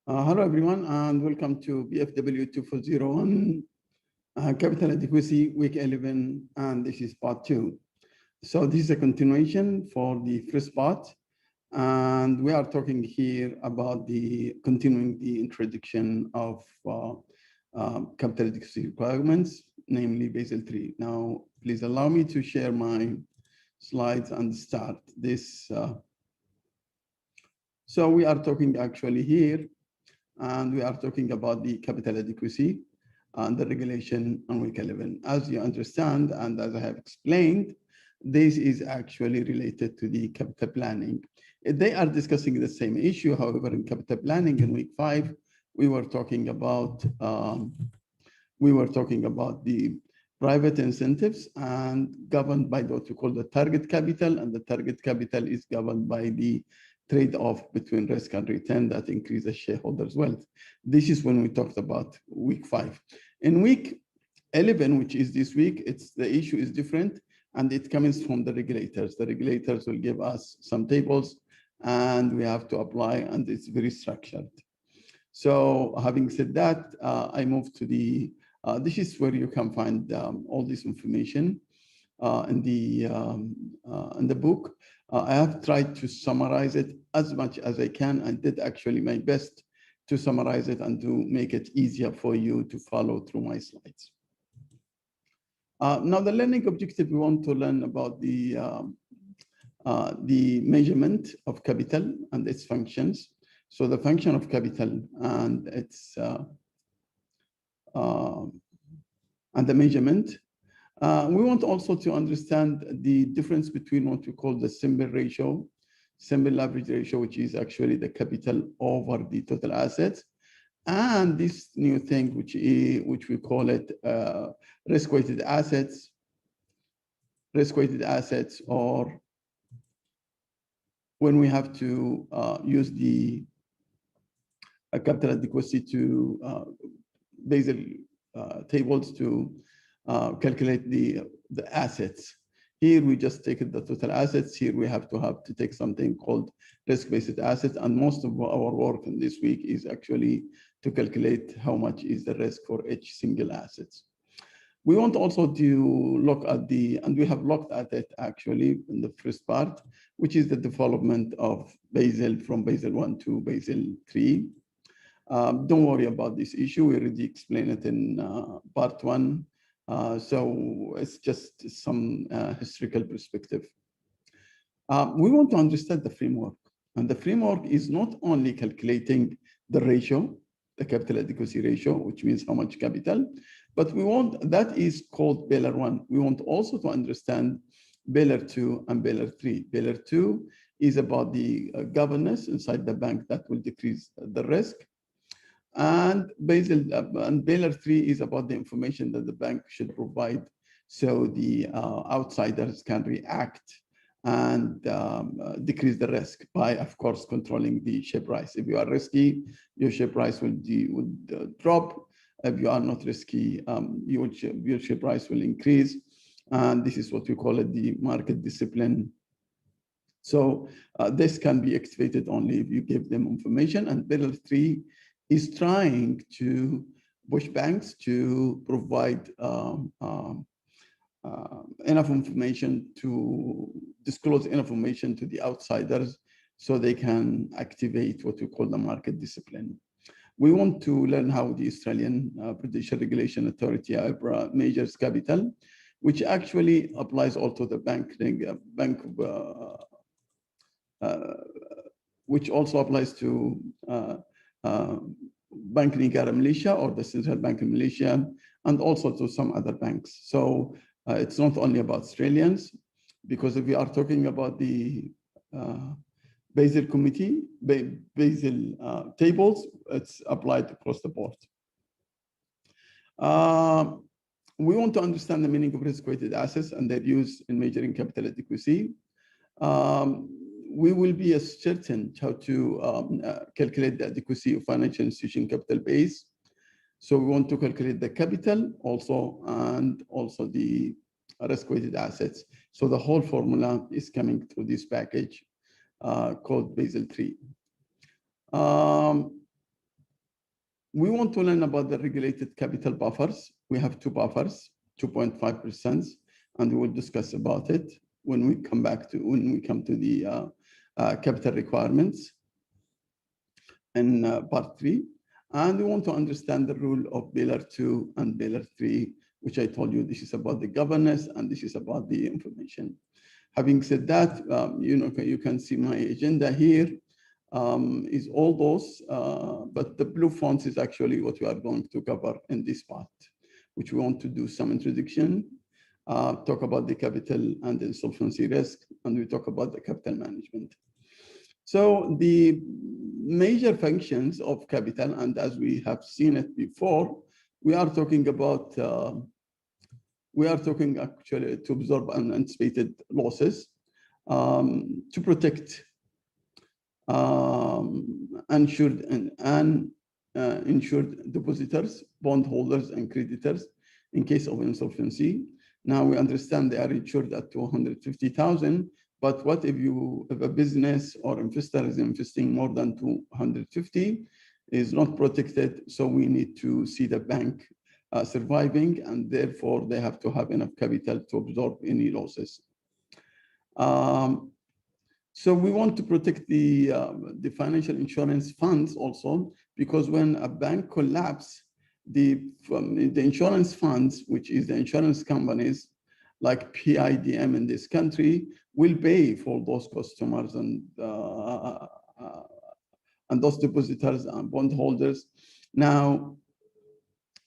Hello, everyone, and welcome to BFW 2401 Capital Adequacy Week 11, and this is part 2. So this is a continuation for the first part, and we are talking here about continuing the introduction of capital adequacy requirements, namely Basel III. Now, please allow me to share my slides and start this. So we are talking actually here, and we are talking about the capital adequacy and the regulation on week 11. As you understand, and as I have explained, this is actually related to the capital planning. They are discussing the same issue. However, in capital planning in week 5, we were talking about the private incentives and governed by what we call the target capital, and the target capital is governed by the trade-off between risk and return that increases shareholders' wealth. This is when we talked about week 5. In week 11, which is this week, the issue is different, and it comes from the regulators. The regulators will give us some tables, and we have to apply, and it's very structured. So having said that, I move to this is where you can find all this information in the book. I have tried to summarize it as much as I can. I did actually my best to summarize it and to make it easier for you to follow through my slides. Now, the learning objective, we want to learn about the measurement of capital and its functions. So the function of capital and its and the measurement. We want also to understand the difference between what we call the simple ratio, simple leverage ratio, which is actually the capital over the total assets, and this new thing, which we call it risk-weighted assets. Risk-weighted assets, or when we have to use the capital adequacy to Basel tables to calculate the assets. Here we just take the total assets. Here we have to take something called risk-based assets, and most of our work in this week is actually to calculate how much is the risk for each single assets. We want also to look at and we have looked at it actually in the first part, which is the development of Basel from Basel I to Basel III. Don't worry about this issue. We already explained it in part 1. So it's just some historical perspective. We want to understand the framework. And the framework is not only calculating the ratio, the capital adequacy ratio, which means how much capital, but that is called Basel I. We want also to understand Basel II and Basel III. Basel II is about the governance inside the bank that will decrease the risk. And Basel III is about the information that the bank should provide so the outsiders can react and decrease the risk by, of course, controlling the share price. If you are risky, your share price would drop. If you are not risky, your share price will increase. And this is what we call it, the market discipline. So this can be activated only if you give them information. And Basel III is trying to push banks to provide enough information to disclose information to the outsiders so they can activate what we call the market discipline. We want to learn how the Australian Prudential Regulation Authority measures capital, which actually applies also the which also applies to Bank Negara Malaysia or the Central Bank of Malaysia, and also to some other banks. So it's not only about Australians, because if we are talking about the Basel Committee, Basel tables, it's applied across the board. We want to understand the meaning of risk-weighted assets and their use in measuring capital adequacy. We will be certain how to calculate the adequacy of financial institution capital base. So we want to calculate the capital also, and also the risk-weighted assets. So the whole formula is coming through this package called Basel III. We want to learn about the regulated capital buffers. We have two buffers, 2.5%, and we will discuss about it when we come to the capital requirements in part 3. And we want to understand the rule of Pillar 2 and Pillar 3, which I told you, this is about the governance and this is about the information. Having said that, you can see my agenda here. Is all those, but the blue fonts is actually what we are going to cover in this part, which we want to do some introduction, talk about the capital and insolvency risk, and we talk about the capital management. So the major functions of capital, and as we have seen it before, we are talking about, actually to absorb unanticipated losses, to protect insured and insured depositors, bondholders, and creditors in case of insolvency. Now we understand they are insured at 250,000, but what if a business or investor is investing more than 250, is not protected? So we need to see the bank surviving, and therefore they have to have enough capital to absorb any losses. So we want to protect the financial insurance funds also, because when a bank collapses, the insurance funds, which is the insurance companies like PIDM in this country, will pay for those customers and those depositors and bondholders. Now,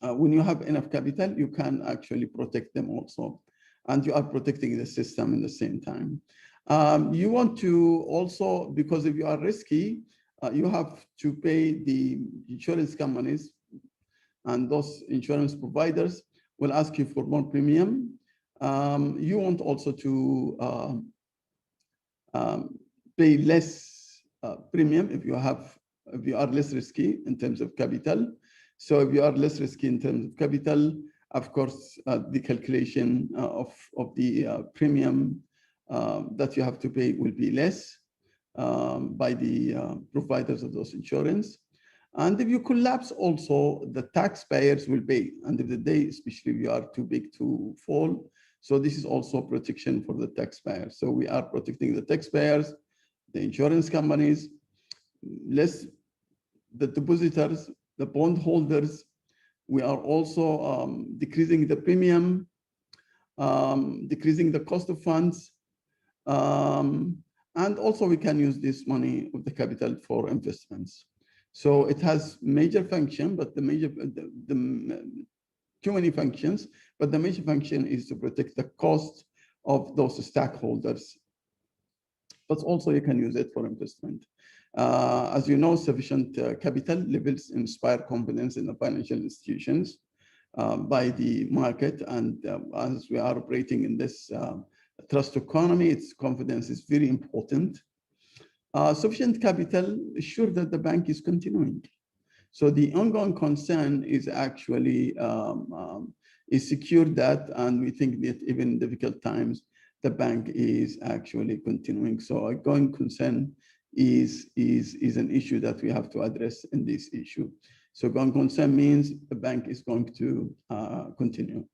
when you have enough capital, you can actually protect them also, and you are protecting the system in the same time. You want to also, because if you are risky, you have to pay the insurance companies, and those insurance providers will ask you for more premium. You want also to pay less premium if you are less risky in terms of capital. So if you are less risky in terms of capital, of course, the calculation of the premium that you have to pay will be less by the providers of those insurance. And if you collapse also, the taxpayers will pay. And if the day, especially if you are too big to fall, so this is also protection for the taxpayers. So we are protecting the taxpayers, the insurance companies, less the depositors, the bondholders. We are also decreasing the premium, decreasing the cost of funds. And also we can use this money of the capital for investments. So it has major function, but too many functions, but the major function is to protect the cost of those stakeholders. But also you can use it for investment. As you know, sufficient capital levels inspire confidence in the financial institutions by the market. And as we are operating in this trust economy, its confidence is very important. Sufficient capital ensures that the bank is continuing. So the ongoing concern is actually is secure that, and we think that even in difficult times, the bank is actually continuing. So a going concern is an issue that we have to address in this issue. So going concern means the bank is going to continue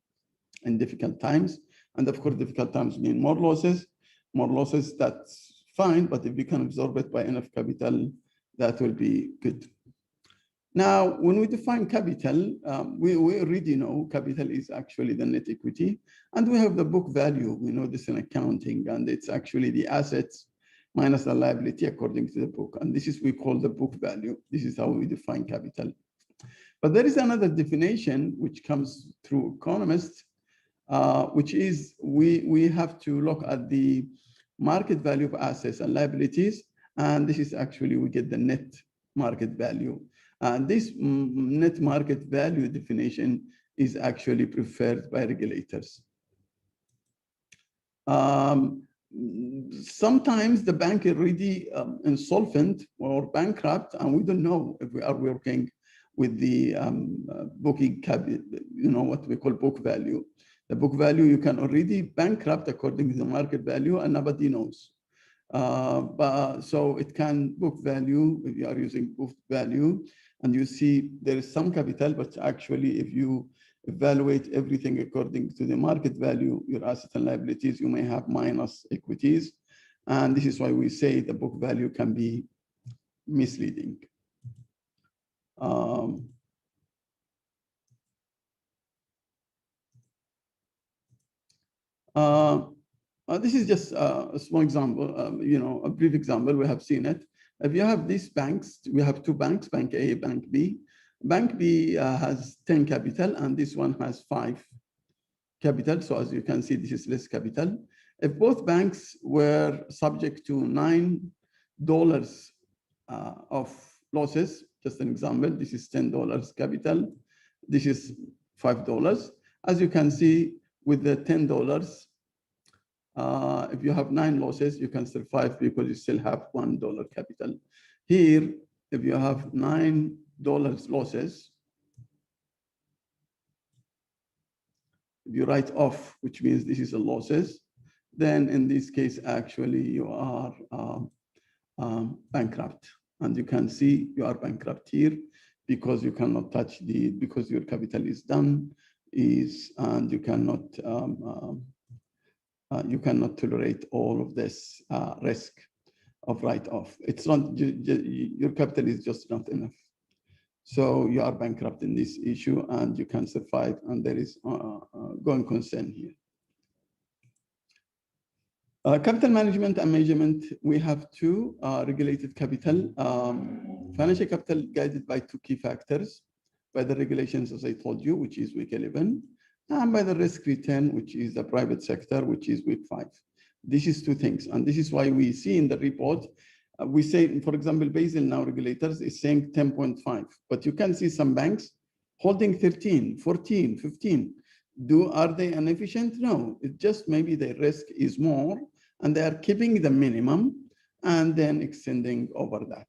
in difficult times. And of course, difficult times mean more losses. More losses, that's fine, but if we can absorb it by enough capital, that will be good. Now, when we define capital, we already know capital is actually the net equity, and we have the book value. We know this in accounting, and it's actually the assets minus the liability according to the book. And this is we call the book value. This is how we define capital. But there is another definition which comes through economists, which is we have to look at the market value of assets and liabilities, and this is actually we get the net market value. And this net market value definition is actually preferred by regulators. Sometimes the bank is already insolvent or bankrupt, and we don't know if we are working with the booking capital, what we call book value. The book value, you can already bankrupt according to the market value, and nobody knows. So it can book value if you are using book value, and you see there is some capital, but actually if you evaluate everything according to the market value, your assets and liabilities, you may have minus equities. And this is why we say the book value can be misleading. This is just a small example, a brief example. We have seen it. If you have these banks, we have two banks, Bank A, Bank B. Bank B has 10 capital, and this one has 5 capital. So as you can see, this is less capital. If both banks were subject to $9 of losses, just an example, this is $10 capital, this is $5. As you can see, with the $10, if you have 9 losses, you can survive because you still have $1 capital. Here, if you have $9 losses, if you write off, which means this is a losses, then in this case, actually you are bankrupt. And you can see you are bankrupt here because you cannot touch because your capital is done, and you cannot tolerate all of this risk of write-off. It's not, your capital is just not enough. So you are bankrupt in this issue, and you can survive, and there is going concern here. Capital management and measurement, we have 2 regulated capital. Financial capital guided by 2 key factors, by the regulations, as I told you, which is week 11, and by the risk return, which is the private sector, which is week 5. This is 2 things, and this is why we see in the report, we say, for example, Basel now regulators is saying 10.5, but you can see some banks holding 13, 14, 15. Are they inefficient? No, it's just maybe the risk is more, and they are keeping the minimum and then extending over that.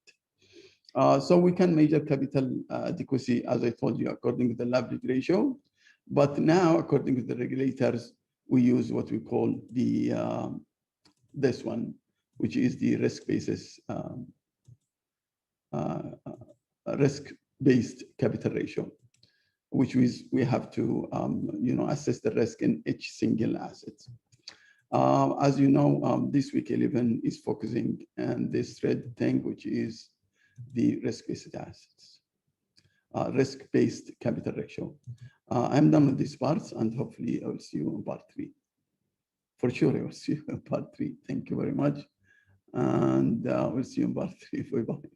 So we can measure capital adequacy, as I told you, according to the leverage ratio. But now, according to the regulators, we use what we call the this one, which is the risk-based capital ratio, which is we have to assess the risk in each single asset. As you know, this week 11 is focusing on this thread thing, which is the risk-based assets, risk-based capital ratio. I'm done with these parts, and hopefully I will see you in part 3. For sure, I will see you in part 3. Thank you very much. And we'll see you in part 3. Bye-bye.